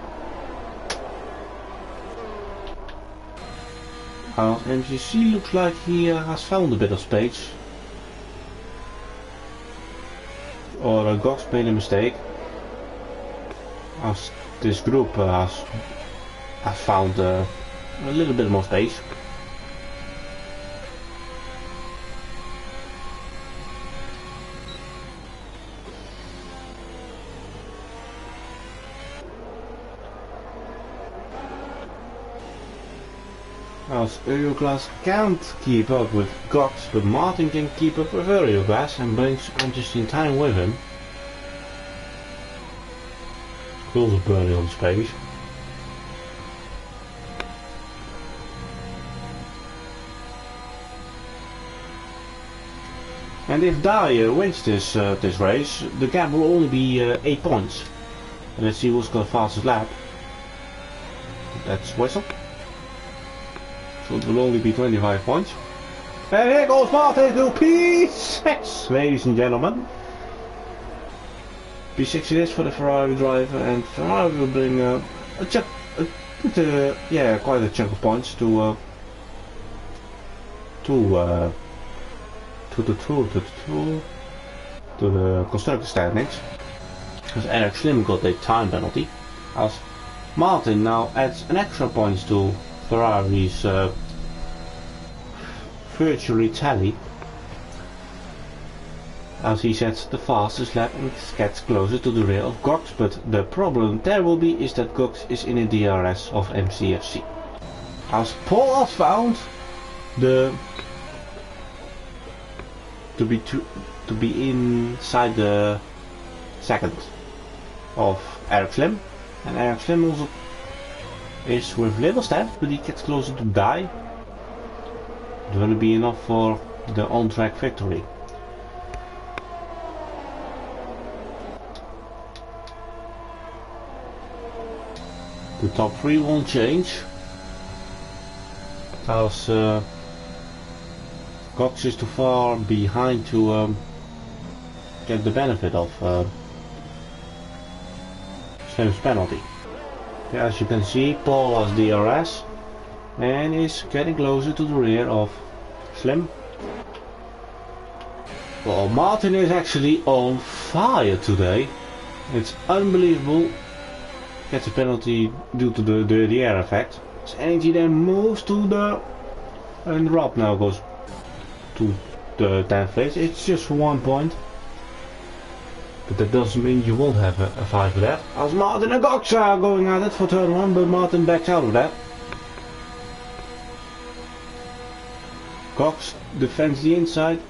MCC looks like he has found a bit of space. Or Gox made a mistake. As this group has found a little bit more space. As Euroglass can't keep up with Cox, but Martin can keep up with Euroglass and brings on just in time with him. Cool, burning on space. And if Dyer wins this race, the gap will only be 8 points. And let's see who's got the fastest lap. That's Wessel. So it will only be 25 points. And here goes Martin to P6, ladies and gentlemen. P6 it is for the Ferrari driver, and Ferrari will bring quite a chunk of points to the constructor standings, because Eric Slim got a time penalty, as Martin now adds an extra points to Ferrari's virtually tally, as he sets the fastest lap and gets closer to the rear of Cox, but the problem there will be is that Cox is in a DRS of MCFC. As Paul has found to be inside the second of Eric Slim, and Eric Slim also is with little steps, but he gets closer to die. It's going to be enough for the on-track victory. The top 3 won't change, as Cox is too far behind to get the benefit of Slim's penalty. Yeah, as you can see, Paul has DRS and is getting closer to the rear of Slim. Well, Martin is actually on fire today. It's unbelievable. Gets a penalty due to the air effect. His energy then moves to the... and Rob now goes to the 10th place. It's just for 1 point. But that doesn't mean you won't have a fight for that. As Martin and Cox are going at it for turn 1, but Martin backs out of that. Cox defends the inside.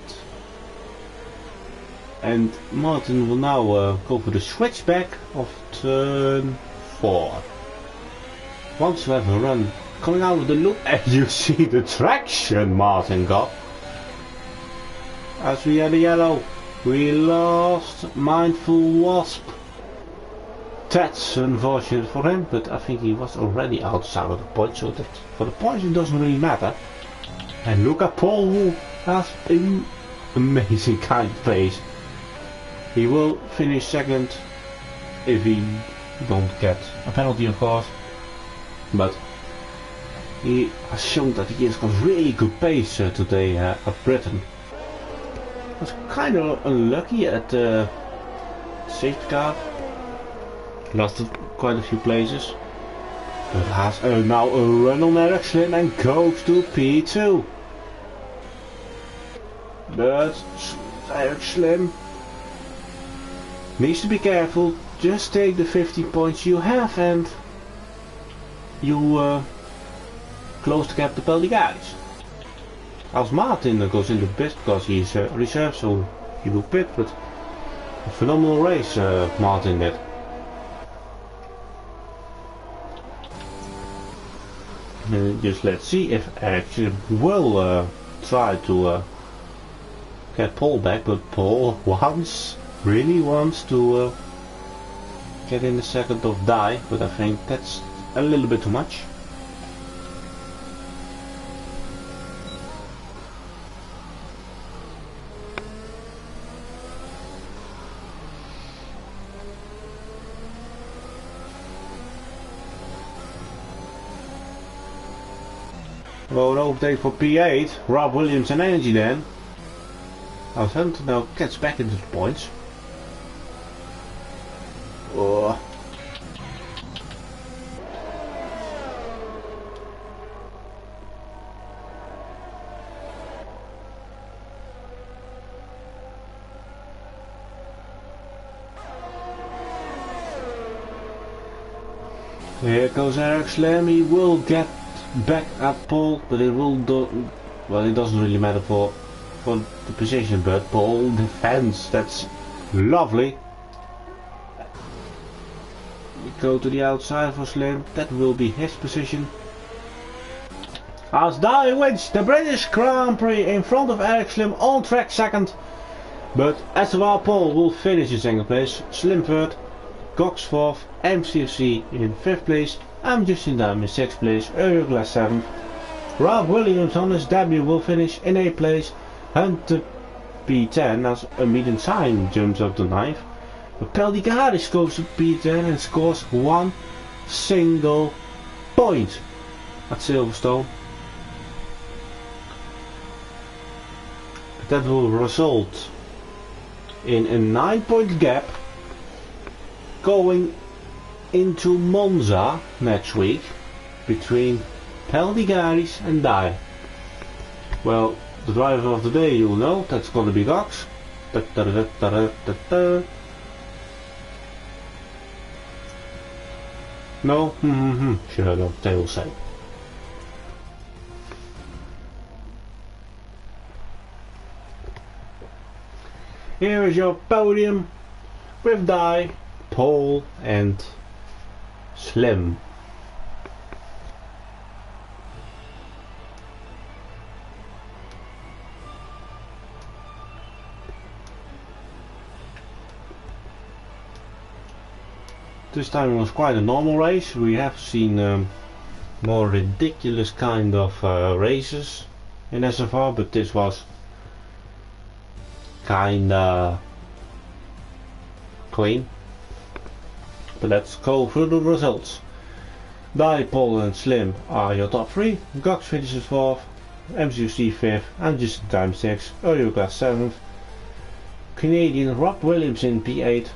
And Martin will now go for the switchback of turn 4. Wants to have a run coming out of the loop, and you see the traction Martin got. As we had a yellow, we lost Mindful Wasp. That's unfortunate for him, but I think he was already outside of the point, so that for the points it doesn't really matter. And look at Paul, who has an amazing kind face. He will finish second if he don't get a penalty, of course, but he has shown that he has got really good pace today at Britain. Was kind of unlucky at the safety car, lost quite a few places, but has now a run on Eric Slim and goes to P2. But Eric Slim needs to be careful. Just take the 50 points you have and you close the gap to penalty guys. As Martin goes into pit because he's reserved, so he will pit, but a phenomenal race Martin did. Just let's see if Eric will try to get Paul back, but Paul really wants to get in the second of die, but I think that's a little bit too much. Well, an overtake for P8, Rob Williams and Energy then. As Hunter now gets back into the points. Oh. Here goes Eric Slim, he will get back at pole, but it will do. Well, it doesn't really matter for the position, but pole defense. That's lovely. We go to the outside for Slim. That will be his position. As Dye wins the British Grand Prix in front of Eric Slim on track second. But Esteban Paul will finish in second place. Slim third. Cox fourth. MCFC in fifth place. And Justin Dam in sixth place. Urugla seventh. Rob Williams on his debut will finish in eighth place. Hunter P10 as a medium sign jumps up to ninth. But Peldigaris goes to P10 and scores one single point at Silverstone. That will result in a 9-point gap going into Monza next week between Peldigaris and Dye. Well, the driver of the day, you'll know, that's gonna be Cox. No? Sure, no, they will say. Here is your podium with Dye, Paul and Slim. This time it was quite a normal race. We have seen more ridiculous kind of races in SFR, but this was kinda clean. But let's go through the results. Dye, Paul and Slim are your top 3. Cox finishes 4th, MCC 5th and Justin Time 6th, Oyuka 7th. Canadian Rob Williams in P8,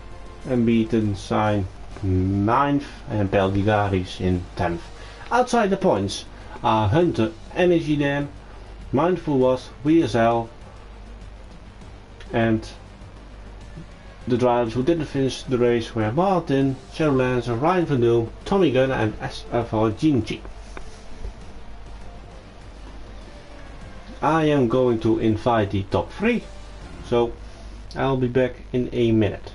unbeaten sign 9th and Peldigaris in 10th. Outside the points are Hunter, Energy Dam, Mindful Was, WSL, and the drivers who didn't finish the race were Martin, Cheryl Lance, Ryan Van Doom, Tommy Gunn and SFR Jinji. I am going to invite the top 3, so I'll be back in a minute.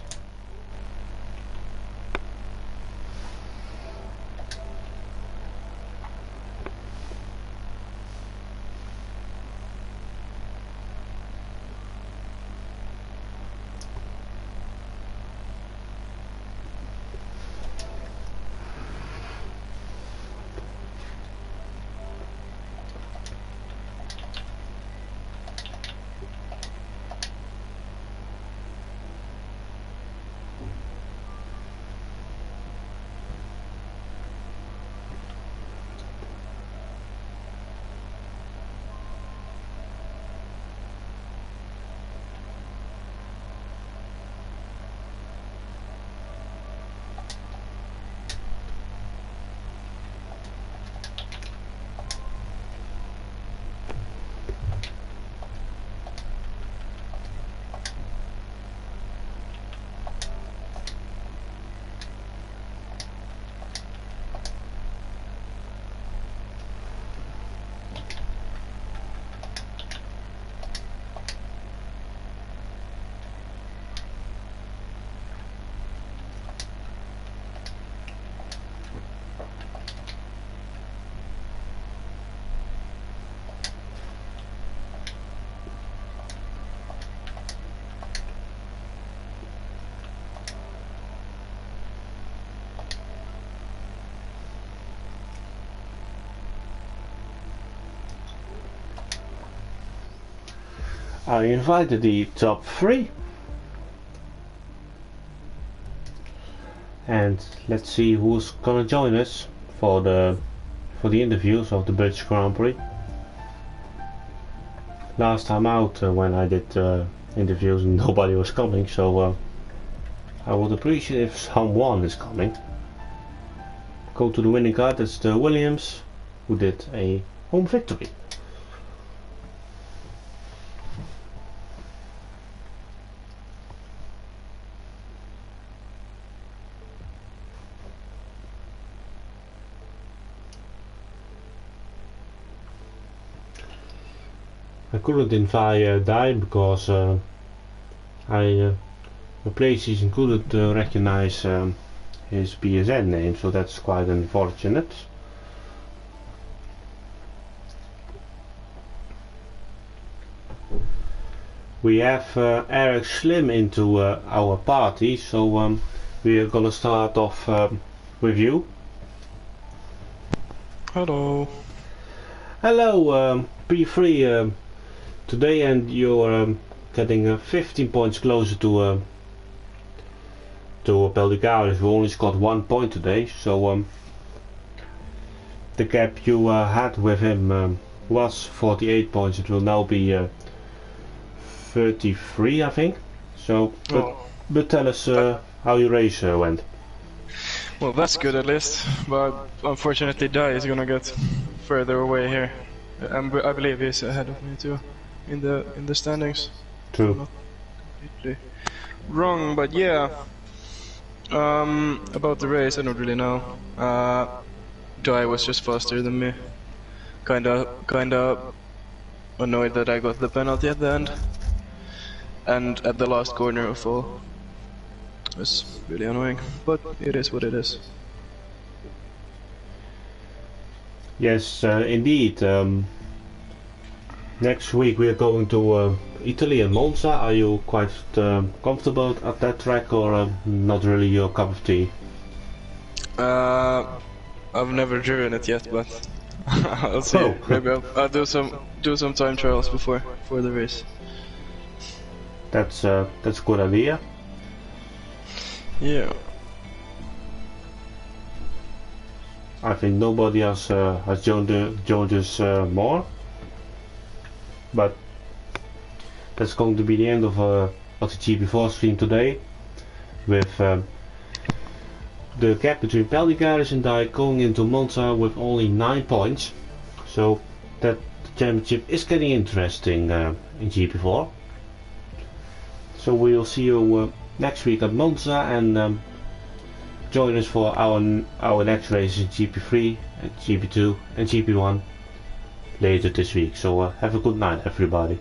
I invited the top 3 and let's see who's gonna join us for the interviews of the British Grand Prix. Last time out when I did interviews nobody was coming, so I would appreciate if someone is coming. Go to the winning card, that's the Williams who did a home victory. I couldn't invite Die because the PlayStation couldn't recognize his PSN name, so that's quite unfortunate. We have Eric Slim into our party, so we are gonna start off with you. Hello. Hello, P3 today, and you're getting 15 points closer to Peldigaris, who only scored 1 point today. So the gap you had with him was 48 points. It will now be 33, I think. So, but tell us how your race went. Well, that's good at least, but unfortunately Die is gonna get further away here. I believe he's ahead of me too, in the standings. True. I'm not completely wrong, but yeah. About the race, I don't really know. Die was just faster than me. Kinda annoyed that I got the penalty at the end, and at the last corner of all. It was really annoying, but it is what it is. Yes, indeed. Next week we are going to Italy and Monza. Are you quite comfortable at that track, or not really your cup of tea? I've never driven it yet, but I'll see. Oh. Maybe I'll do some time trials before the race. That's a good idea. Yeah. I think nobody else has joined us more, but that's going to be the end of the GP4 stream today, with the gap between Peldigaris and Die going into Monza with only 9 points. So that championship is getting interesting in GP4. So we'll see you next week at Monza, and join us for our next race in GP3 and GP2 and GP1 later this week. So have a good night, everybody.